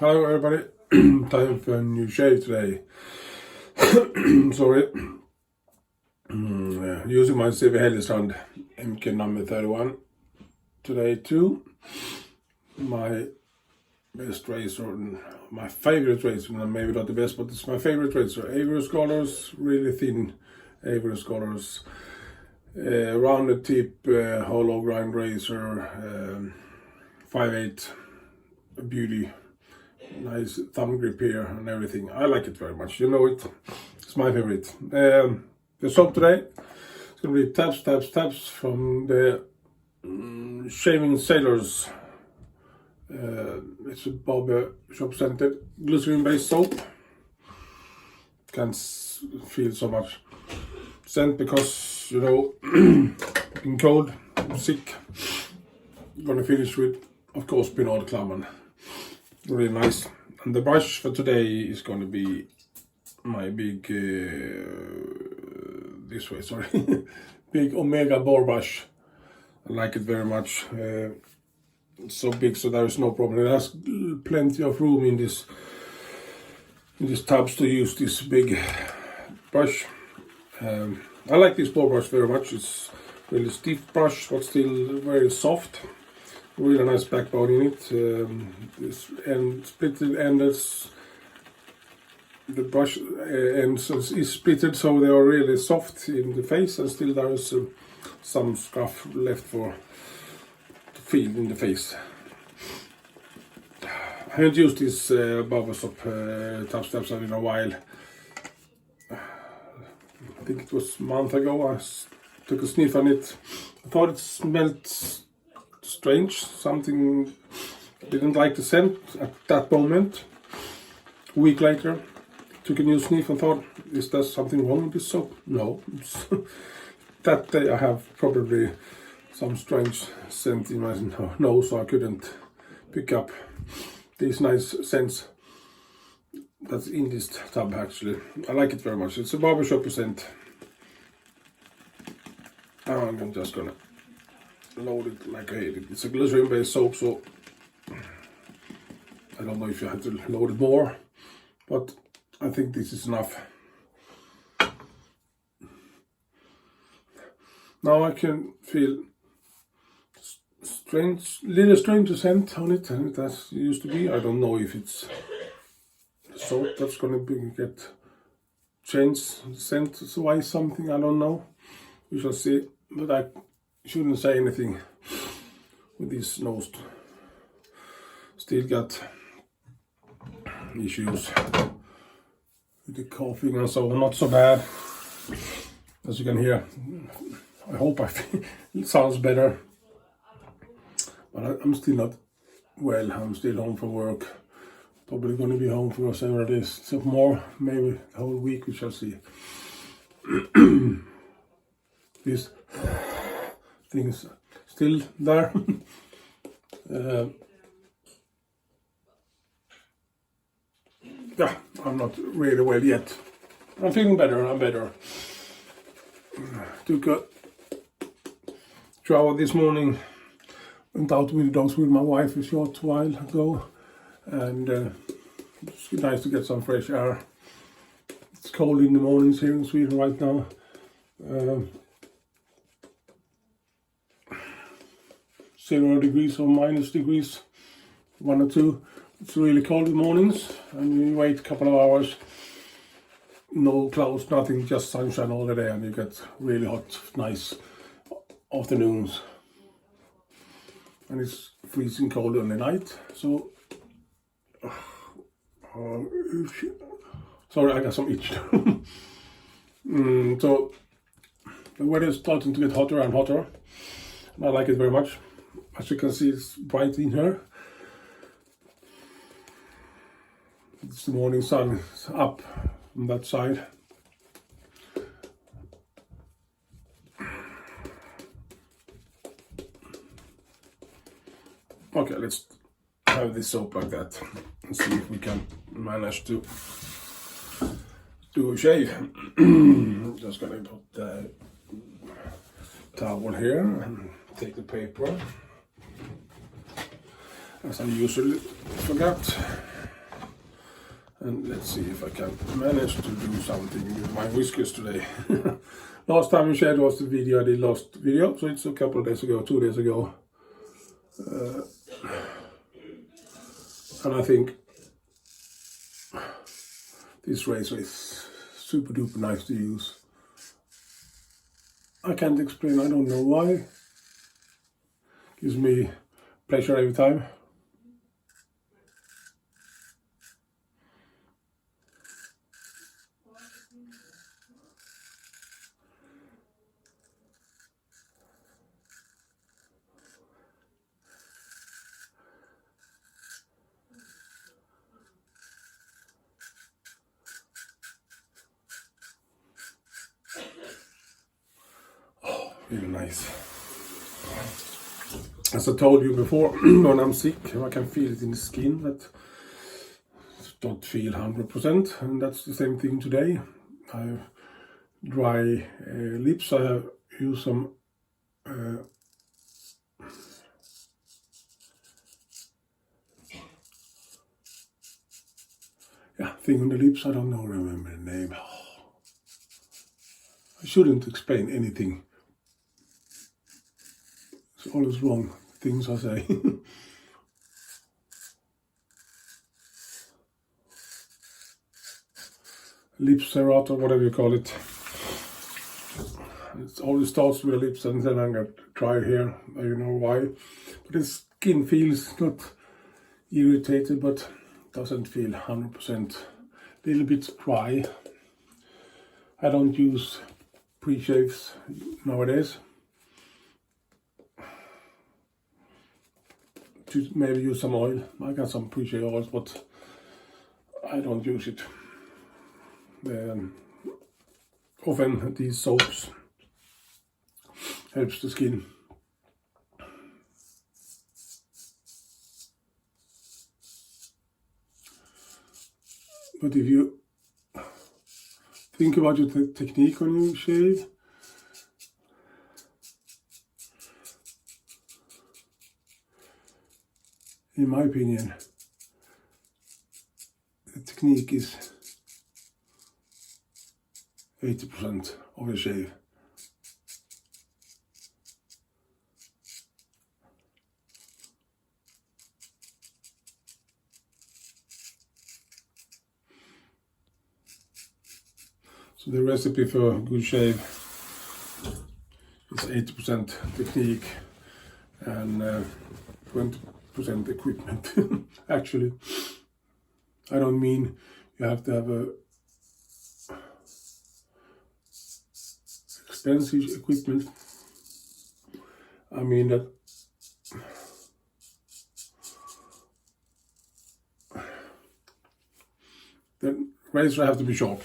Hello everybody, time for a new shave today. Sorry. Using my CV Heljestrand MK No31 today too. My best razor, my favorite razor, maybe not the best, but it's my favorite razor. Ivory Scholars, really thin Ivory Scholars. Rounded tip, hollow grind razor, 5/8, a beauty. Nice thumb grip here and everything. I like it very much. You know it. It's my favorite. The soap today is going to be taps from the Shaving Sailors. It's a barber shop scented glycerin based soap. Can't feel so much scent because, you know, being cold, I'm sick. Gonna finish with, of course, Pinaud Clubman. Really nice. And the brush for today is going to be my big this way, sorry, big Omega boar brush. I like it very much. It's so big, so there is no problem. It has plenty of room in this tubs to use this big brush. I like this boar brush very much. It's really stiff brush, but still very soft. Really nice backbone in it. This end splitted ends. The brush ends is splitted, so they are really soft in the face, and still there is some scruff left for to feel in the face. I haven't used this barber soap tub steps in a while. I think it was a month ago. I took a sniff on it. I thought it smelled strange, something. Didn't like the scent at that moment. A week later, took a new sniff and thought, is there something wrong with this soap? No. That day I have probably some strange scent in my nose, so I couldn't pick up these nice scents that's in this tub actually. I like it very much. It's a barbershop scent. I'm just gonna load it like I hate it. It's a glycerin based soap, so I don't know if you have to load it more, but I think this is enough. Now I can feel little strange scent on it, and that used to be. I don't know if it's the soap that's gonna get changed scent wise something. I don't know. We shall see, but I shouldn't say anything with this nose. Still got issues with the coughing and so on. Not so bad, as you can hear. I hope it sounds better, but I'm still not well. I'm still home from work. Probably going to be home for several days, some more, maybe the whole week. We shall see. This things still there. Yeah, I'm not really well yet. I'm feeling better. I'm better. Took a shower this morning. Went out with the dogs with my wife a short while ago, and it's nice to get some fresh air. It's cold in the mornings here in Sweden right now. 0 degrees or minus degrees, 1 or 2. It's really cold in the mornings, and you wait a couple of hours, no clouds, nothing, just sunshine all the day, and you get really hot, nice afternoons. And it's freezing cold in the night, so sorry, I got some itch. So the weather is starting to get hotter and hotter, and I like it very much. As you can see, it's bright in here. It's the morning sun up on that side. Okay, let's have this soap like that and see if we can manage to do a shave. Just gonna put the towel here and take the paper, as I usually forgot. And let's see if I can manage to do something with my whiskers today. Last time we shared was the video I did last video, so it's a couple of days ago, 2 days ago. And I think this razor is super duper nice to use. I can't explain, I don't know why. Gives me pleasure every time. Really nice. As I told you before, when I'm sick, I can feel it in the skin, but don't feel 100%, and that's the same thing today. I have dry lips. I have used some thing on the lips. I don't remember the name. I shouldn't explain anything. It's always wrong things I say. Lip serrat or whatever you call it. It always starts with the lips and then I get dry here. I don't know why. But the skin feels not irritated, but doesn't feel 100%. A little bit dry. I don't use pre-shaves nowadays. To maybe use some oil. I got some pre-shave oils, but I don't use it. Often these soaps helps the skin. But if you think about your technique when you shave, in my opinion, the technique is 80% of the shave. So the recipe for a good shave is 80% technique and 20% equipment. Actually, I don't mean you have to have a expensive equipment. I mean that the razor have to be sharp.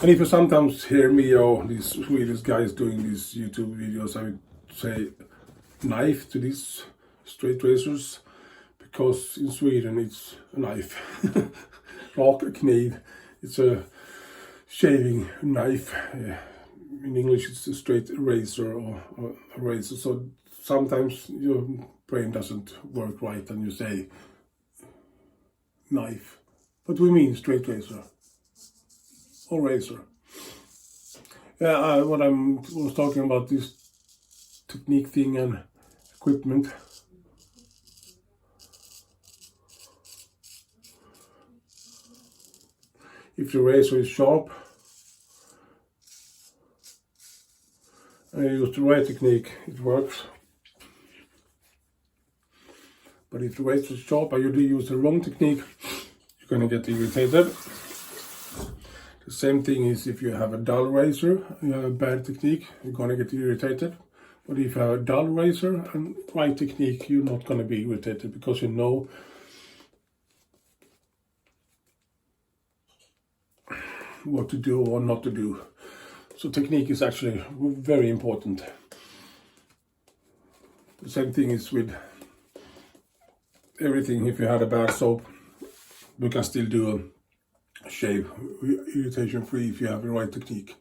And if you sometimes hear me or these Swedish guys doing these YouTube videos, I would say knife to these straight razors, because in Sweden it's a knife. Rak kniv, it's a shaving knife. In English it's a straight razor or a razor. So sometimes your brain doesn't work right and you say knife. But we mean straight razor. Or razor. Yeah, what I was talking about, this technique thing and equipment. If the razor is sharp and you use the right technique, it works. But if the razor is sharp and you do use the wrong technique, you're gonna get irritated. The same thing is if you have a dull razor, you have a bad technique, you're gonna get irritated. But if you have a dull razor and right technique, you're not gonna be irritated because you know what to do or not to do. So technique is actually very important. The same thing is with everything. If you had a bad soap, you can still do a shave irritation free if you have the right technique.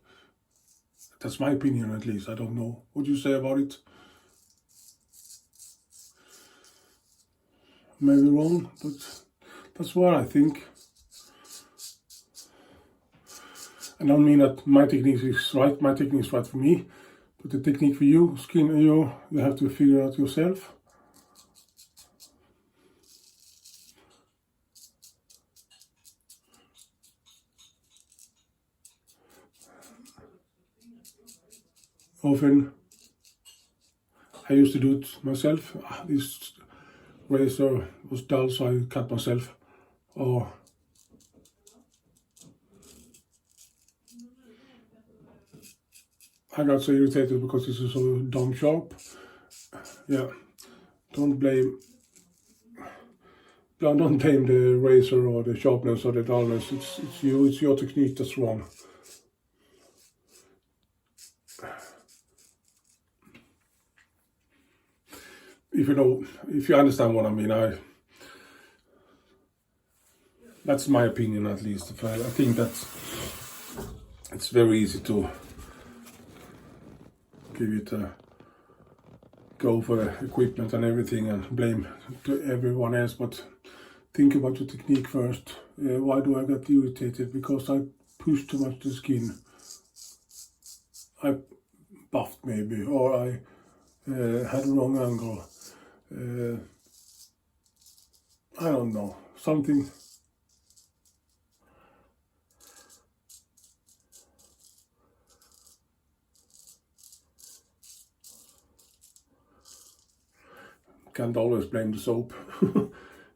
That's my opinion, at least. I don't know what you say about it. Maybe wrong, but That's what I think. I don't mean that my technique is right. My technique is right for me, but the technique for you, skin, you have to figure out yourself. Often I used to do it myself. This razor was dull, so I cut myself. Or I got so irritated because this is so damn sharp. Yeah, don't blame the razor or the sharpness or the dullness. It's you. It's your technique that's wrong. If you understand what I mean, that's my opinion at least. I think that it's very easy to give it a go for the equipment and everything and blame to everyone else, but think about your technique first. Why do I get irritated? Because I push too much the skin. I buffed maybe, or I had a wrong angle. I don't know, something. Can't always blame the soap.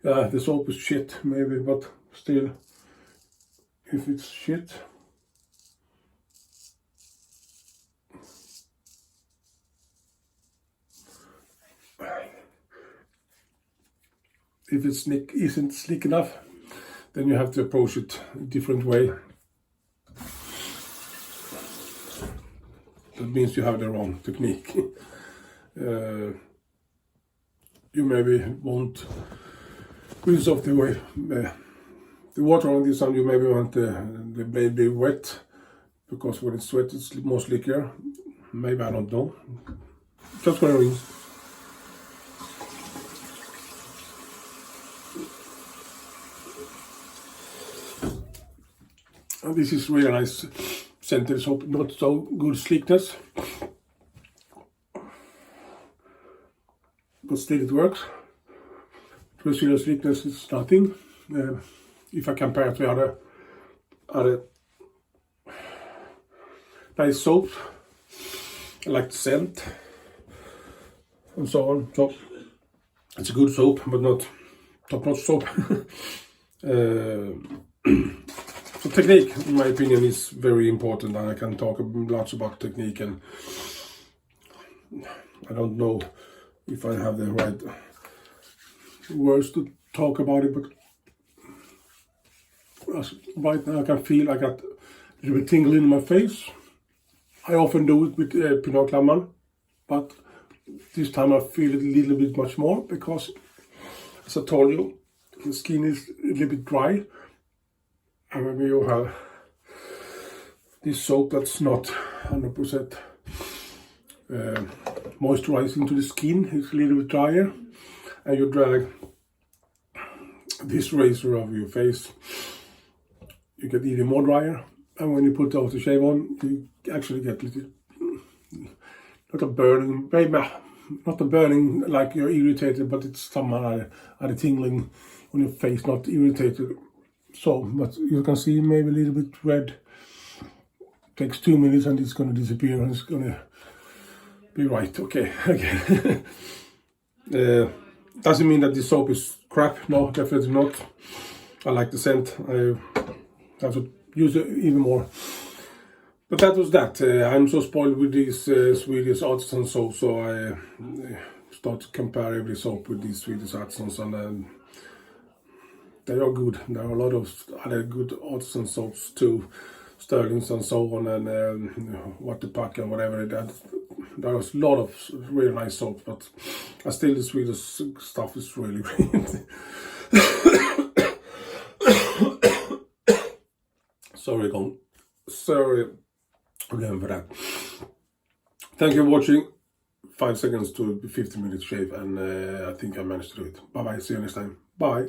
Yeah, the soap is shit maybe, but still, if it's shit, if it isn't slick enough, then you have to approach it a different way. That means you have the wrong technique. You maybe won't rinse off the way the water on this one. You maybe want the blade be wet, because when it's wet it's more slicker. Maybe, I don't know. Just gonna rinse. And this is really nice scented soap, not so good slickness, but still it works. Brazilian slickness is nothing. If I compare it to other nice soaps, I like the scent and so on. So it's a good soap, but not top-notch soap. So technique, in my opinion, is very important, and I can talk lots about technique, and I don't know if I have the right words to talk about it, but right now I can feel I got a little bit tingling in my face. I often do it with Pinaud Clubman, but this time I feel it a little bit much more, because, as I told you, the skin is a little bit dry. And when you have this soap that's not 100% moisturizing to the skin, it's a little bit drier, and you drag this razor over your face, you get even more drier. And when you put out the shave on, you actually get a little, not a burning, maybe not a burning like you're irritated, but it's some other tingling on your face, not irritated. So, but you can see maybe a little bit red. Takes 2 minutes and it's going to disappear, and it's going to be right. Okay, okay. Doesn't mean that this soap is crap. No, definitely not. I like the scent. I have to use it even more. But that was that. I'm so spoiled with these Swedish artisan soaps, so I start to compare every soap with these Swedish artisans, and they are good. There are a lot of other good artisan soaps too, Sterlings and so on, and What the Puck and whatever. There's a lot of really nice soaps, but still the Swedish stuff is really great. Sorry again for that. Thank you for watching. 5 seconds to 50 minutes shave, and I think I managed to do it. Bye bye. See you next time. Bye.